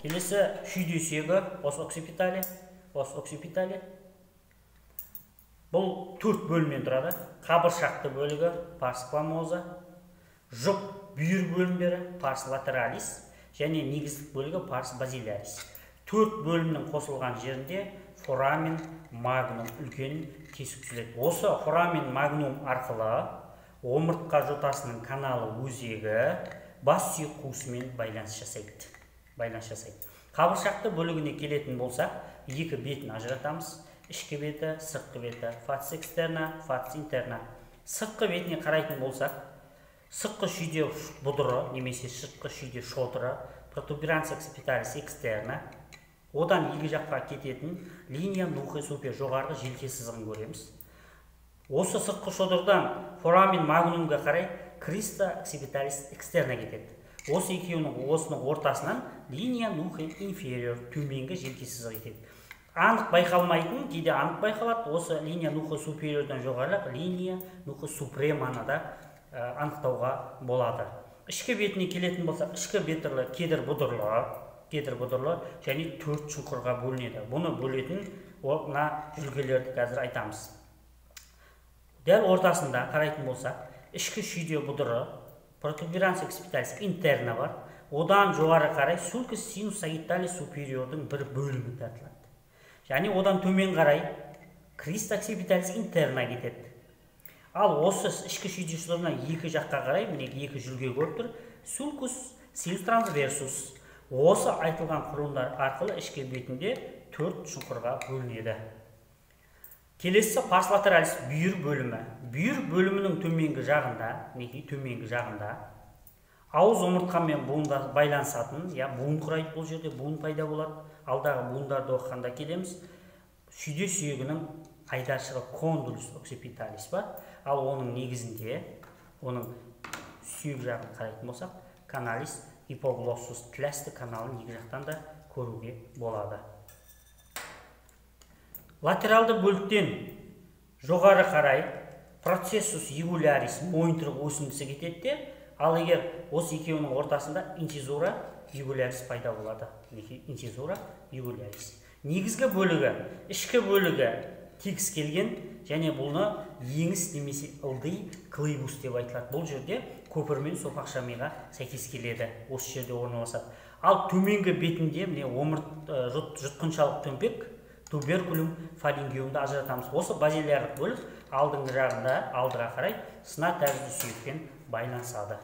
Келесі шүйде сүйегі ос оксипитали. Бұл 4 бөлімнен тұрады. Қабыршақты бөлігі парс сquamosa, жұп бүйір бөлімдері парс lateralis және негіздік бөлігі парс basilaris. 4 бөлімнің қосылған жерінде foramen magnum үлкен тесік түзіледі. Осы foramen magnum арқылы омыртқа жотасының каналы өзегі бас сүйек қуысымен байланыс жасайды. Қабыршақты бөлігіне келетін болсақ, екі бетін ажыратамыз. Ішкі беті, сыртқы беті, фаци экстерна, фаци интерна. Сыртқы бетіне қарайтын болсақ, сыртқы шүйде бұдыры, немесе сыртқы шүйде шотыры, протуберанция оксипиталис экстерна. Одан екі жаққа кететін линия нухе супер жоғарғы желке сызығын көреміз. Осы сыртқы шодырдан foramen magnumға қарай криста оксипиталис экстерна кетеді. Осы екеуінің осының ортасынан линия нухе инфериор төменгі желке сызығы кетеді. Анық байқалмайтын, кейде анық байқалады. Осы линия нухе супериордан жоғарырақ линия нухе супреманы да анықтауға болады. Ішкі бетіне келетін болса, ішкі бетірлі кедір бұдырлы және 4 шұңқырға бөлінеді. Бұны бөлетін мына үлгілерді қазір айтамыз. Дәл ортасында қарайтын болсақ, ішкі шүйде бұдыры, протуберанция оксипиталис интерна бар. Одан жоғары қарай sulcus sinus sagittalis superiorдың бір бөлімі тартылады. Және одан төмен қарай криста оксипиталис интерна кетеді. Ал осы ішкі шүйде шодырынан екі жаққа қарай, міне екі жүлге көріп тұр, sulcus sinus transversus. Осы айтылған құрылымдар арқылы ішкі бетінде 4 шұңқырға бөлінеді. Келесі парс lateralis бүйір бөлімі. Бүйір бөлімінің төменгі жағында ауыз омыртқамен буында байланысатын, буын құрайды. Бұл жерде буын пайда болады. Алдағы буындарды оқығанда келеміз. Шүйде сүйегінің айдашығы кондулус оксипиталис бар. Ал оның негізінде, оның сүйек жағын қарайтын болсақ, каналис hypoglossus тіләсті каналын екі жақтан да көруге болады. Латералды бөліктен жоғары қарай процессус югулярис мойынтырық өсіндісі кетеді. Ал егер осы екеуінің ортасында инцизура югулярис пайда болады. Инцизура югулярис. Негізгі бөлігі, ішкі бөлігі тегіс келген, және бұны еңіс немесе ылдый клейбус деп айтылады. Бұл жерде көпірмен сопақшамиға сәйкес келеді. Осы жерде орналасады. Ал төменгі бетінде жұтқыншалық төмпек туберкулум фарингеумды ажыратамыз. Осы базилярлық бөлік алдыңғы жағында алдыға қарай сына тәрізді сүйекпен байланысады.